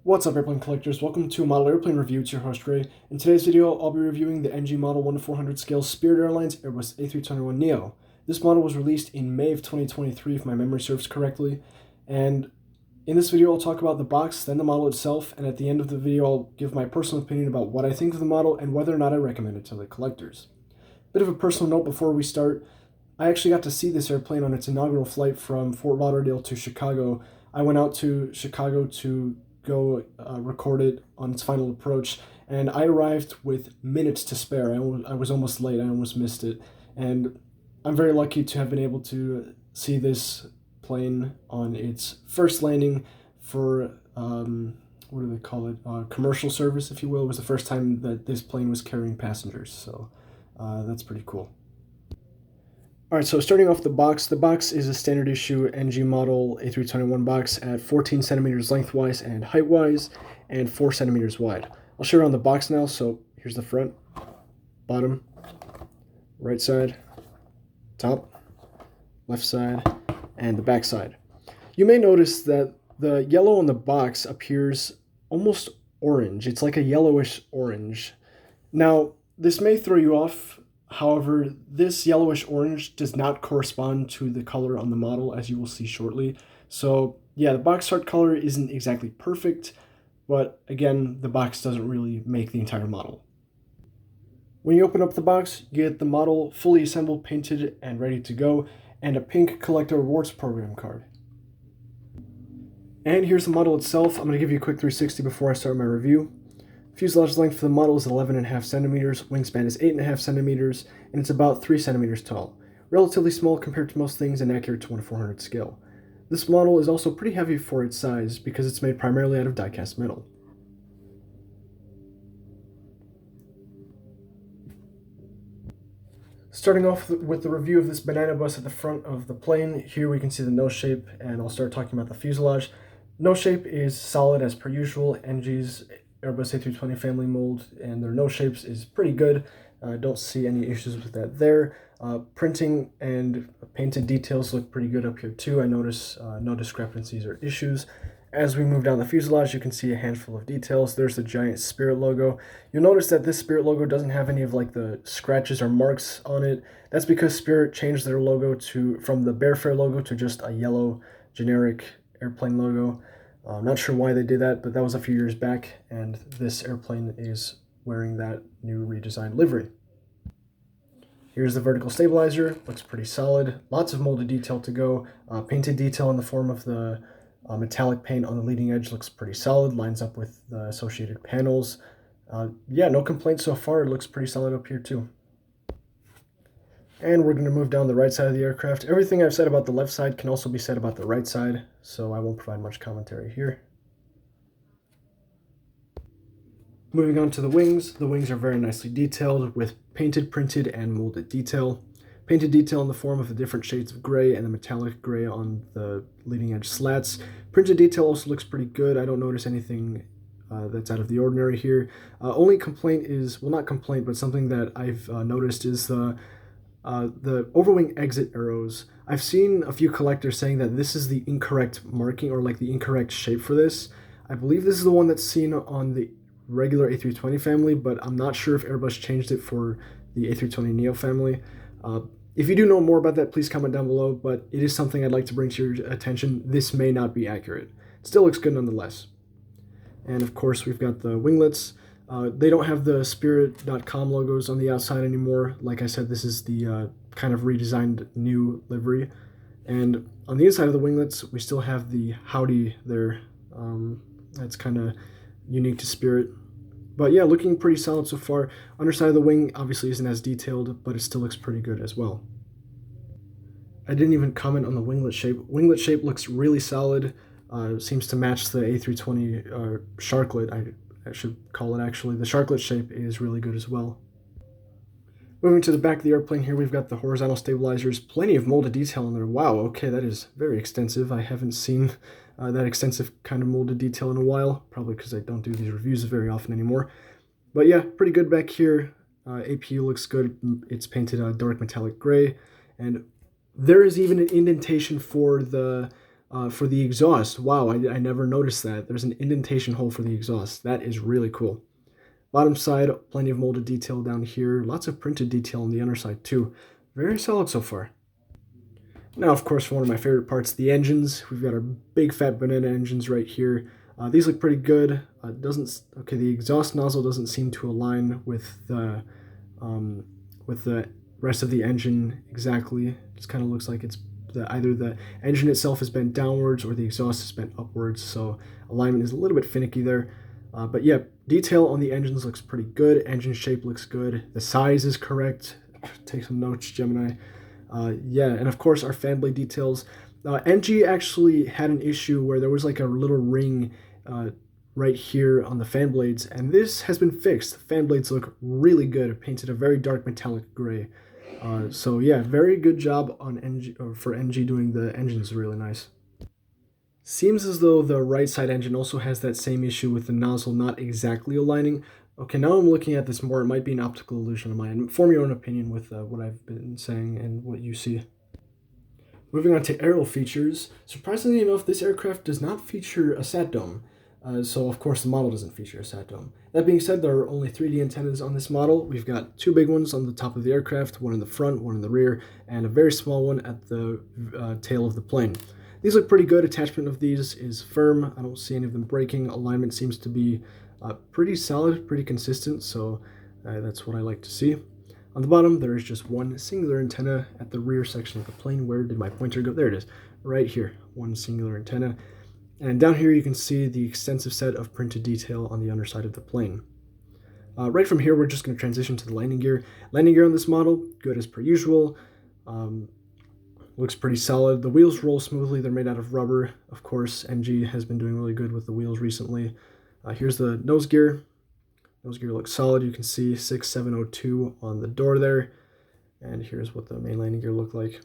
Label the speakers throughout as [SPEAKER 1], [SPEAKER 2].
[SPEAKER 1] What's up, airplane collectors? Welcome to a model airplane review. It's your host Ray. In today's video, I'll be reviewing the NG model 1:400 scale Spirit Airlines Airbus A321NEO. This model was released in May of 2023, if my memory serves correctly. And in this video, I'll talk about the box, then the model itself, and at the end of the video, I'll give my personal opinion about what I think of the model and whether or not I recommend it to the collectors. Bit of a personal note before we start. I actually got to see this airplane on its inaugural flight from Fort Lauderdale to Chicago. I went out to Chicago to go record it on its final approach, and I arrived with minutes to spare. I was almost late. I almost missed it, and I'm very lucky to have been able to see this plane on its first landing for what do they call it, commercial service, if you will. It was the first time that this plane was carrying passengers, so that's pretty cool. Alright, so starting off the box is a standard issue NG model A321 box at 14 centimeters lengthwise and height-wise, and 4 centimeters wide. I'll show you around the box now. So here's the front, bottom, right side, top, left side, and the back side. You may notice that the yellow on the box appears almost orange. It's like a yellowish orange. Now, this may throw you off. However, this yellowish orange does not correspond to the color on the model, as you will see shortly. So yeah, the box art color isn't exactly perfect, but again, the box doesn't really make the entire model. When you open up the box, you get the model fully assembled, painted, and ready to go, and a pink Collector Rewards Program card. And here's the model itself. I'm going to give you a quick 360 before I start my review. Fuselage length for the model is 11.5 centimeters, wingspan is 8.5 centimeters, and it's about 3 centimeters tall. Relatively small compared to most things and accurate to 1/400 scale. This model is also pretty heavy for its size because it's made primarily out of die-cast metal. Starting off with the review of this banana bus at the front of the plane, here we can see the nose shape, and I'll start talking about the fuselage. Nose shape is solid as per usual. NG's Airbus A320 family mold and their nose shapes is pretty good. I don't see any issues with that there. Printing and painted details look pretty good up here too. I notice no discrepancies or issues. As we move down the fuselage, you can see a handful of details. There's the giant Spirit logo. You'll notice that this Spirit logo doesn't have any of like the scratches or marks on it. That's because Spirit changed their logo from the Bearfare logo to just a yellow generic airplane logo. I'm not sure why they did that, but that was a few years back, and this airplane is wearing that new redesigned livery. Here's the vertical stabilizer. Looks pretty solid. Lots of molded detail to go. Painted detail in the form of the metallic paint on the leading edge looks pretty solid. Lines up with the associated panels. Yeah, no complaints so far. It looks pretty solid up here too. And we're going to move down the right side of the aircraft. Everything I've said about the left side can also be said about the right side, so I won't provide much commentary here. Moving on to the wings. The wings are very nicely detailed with painted, printed, and molded detail. Painted detail in the form of the different shades of gray and the metallic gray on the leading edge slats. Printed detail also looks pretty good. I don't notice anything that's out of the ordinary here. Only complaint is, well, not complaint, but something that I've noticed is the overwing exit arrows. I've seen a few collectors saying that this is the incorrect marking or like the incorrect shape for this. I believe this is the one that's seen on the regular A320 family, but I'm not sure if Airbus changed it for the A320neo family. If you do know more about that, please comment down below, but it is something I'd like to bring to your attention. This may not be accurate. Still looks good nonetheless. And of course, we've got the winglets. They don't have the Spirit.com logos on the outside anymore. Like I said, this is the kind of redesigned new livery. And on the inside of the winglets, we still have the Howdy there. That's kind of unique to Spirit. But yeah, looking pretty solid so far. Underside of the wing obviously isn't as detailed, but it still looks pretty good as well. I didn't even comment on the winglet shape. Winglet shape looks really solid. Seems to match the A320 Sharklet, I should call it actually. The Sharklet shape is really good as well. Moving to the back of the airplane here, we've got the horizontal stabilizers. Plenty of molded detail in there. Wow, okay, that is very extensive. I haven't seen that extensive kind of molded detail in a while, probably because I don't do these reviews very often anymore. But yeah, pretty good back here. APU looks good. It's painted dark metallic gray, and there is even an indentation for the For the exhaust, wow, I never noticed that. There's an indentation hole for the exhaust. That is really cool. Bottom side, plenty of molded detail down here. Lots of printed detail on the underside too. Very solid so far. Now, of course, one of my favorite parts, the engines. We've got our big fat banana engines right here. These look pretty good. The exhaust nozzle doesn't seem to align with the rest of the engine exactly. It just kind of looks like it's either the engine itself is bent downwards or the exhaust is bent upwards. So alignment is a little bit finicky there. But yeah, detail on the engines looks pretty good. Engine shape looks good. The size is correct. Take some notes, Gemini. Yeah, and of course our fan blade details. NG actually had an issue where there was like a little ring right here on the fan blades, and this has been fixed. The fan blades look really good, painted a very dark metallic gray. So yeah, very good job on NG, or for NG doing the engines really nice. Seems as though the right side engine also has that same issue with the nozzle not exactly aligning. Okay, now I'm looking at this more. It might be an optical illusion of mine. Form your own opinion with what I've been saying and what you see. Moving on to aerial features. Surprisingly enough, this aircraft does not feature a sat dome. So of course the model doesn't feature a sat dome. That being said, there are only 3D antennas on this model. We've got two big ones on the top of the aircraft, one in the front, one in the rear, and a very small one at the tail of the plane. These look pretty good. Attachment of these is firm. I don't see any of them breaking. Alignment seems to be pretty solid, pretty consistent, so that's what I like to see. On the bottom, there is just one singular antenna at the rear section of the plane. Where did my pointer go? There it is, right here, one singular antenna. And down here you can see the extensive set of printed detail on the underside of the plane. Right from here, we're just going to transition to the landing gear. Landing gear on this model, good as per usual. Looks pretty solid. The wheels roll smoothly. They're made out of rubber. Of course, NG has been doing really good with the wheels recently. Here's the nose gear. Nose gear looks solid. You can see 6702 on the door there. And here's what the main landing gear looked like.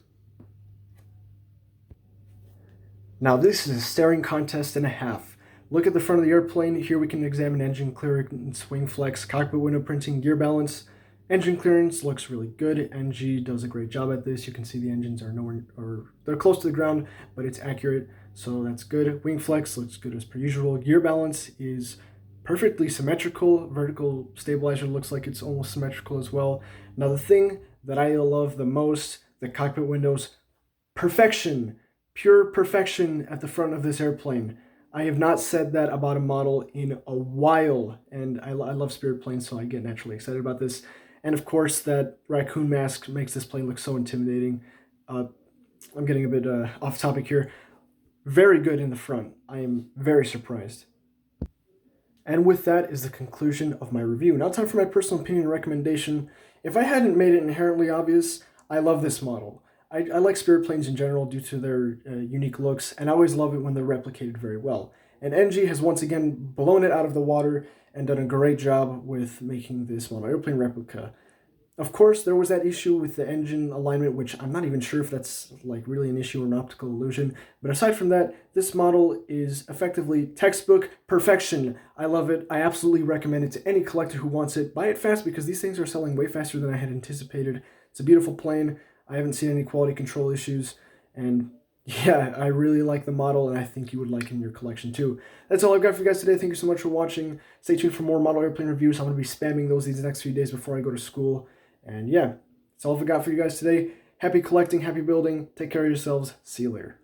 [SPEAKER 1] Now this is a staring contest and a half. Look at the front of the airplane. Here we can examine engine clearance, wing flex, cockpit window printing, gear balance. Engine clearance looks really good. NG does a great job at this. You can see the engines are nowhere, or they're close to the ground, but it's accurate, so that's good. Wing flex looks good as per usual. Gear balance is perfectly symmetrical. Vertical stabilizer looks like it's almost symmetrical as well. Now the thing that I love the most, the cockpit windows, perfection. Pure perfection at the front of this airplane. I have not said that about a model in a while, and I love Spirit planes, so I get naturally excited about this. And of course, that raccoon mask makes this plane look so intimidating. I'm getting a bit off topic here. Very good in the front. I am very surprised. And with that is the conclusion of my review. Now time for my personal opinion and recommendation. If I hadn't made it inherently obvious, I love this model. I like Spirit planes in general due to their unique looks, and I always love it when they're replicated very well. And NG has once again blown it out of the water and done a great job with making this model airplane replica. Of course, there was that issue with the engine alignment, which I'm not even sure if that's like really an issue or an optical illusion. But aside from that, this model is effectively textbook perfection. I love it. I absolutely recommend it to any collector who wants it. Buy it fast because these things are selling way faster than I had anticipated. It's a beautiful plane. I haven't seen any quality control issues, and yeah, I really like the model, and I think you would like it in your collection too. That's all I've got for you guys today. Thank you so much for watching. Stay tuned for more model airplane reviews. I'm going to be spamming those these next few days before I go to school. And yeah, that's all I've got for you guys today. Happy collecting, happy building. Take care of yourselves. See you later.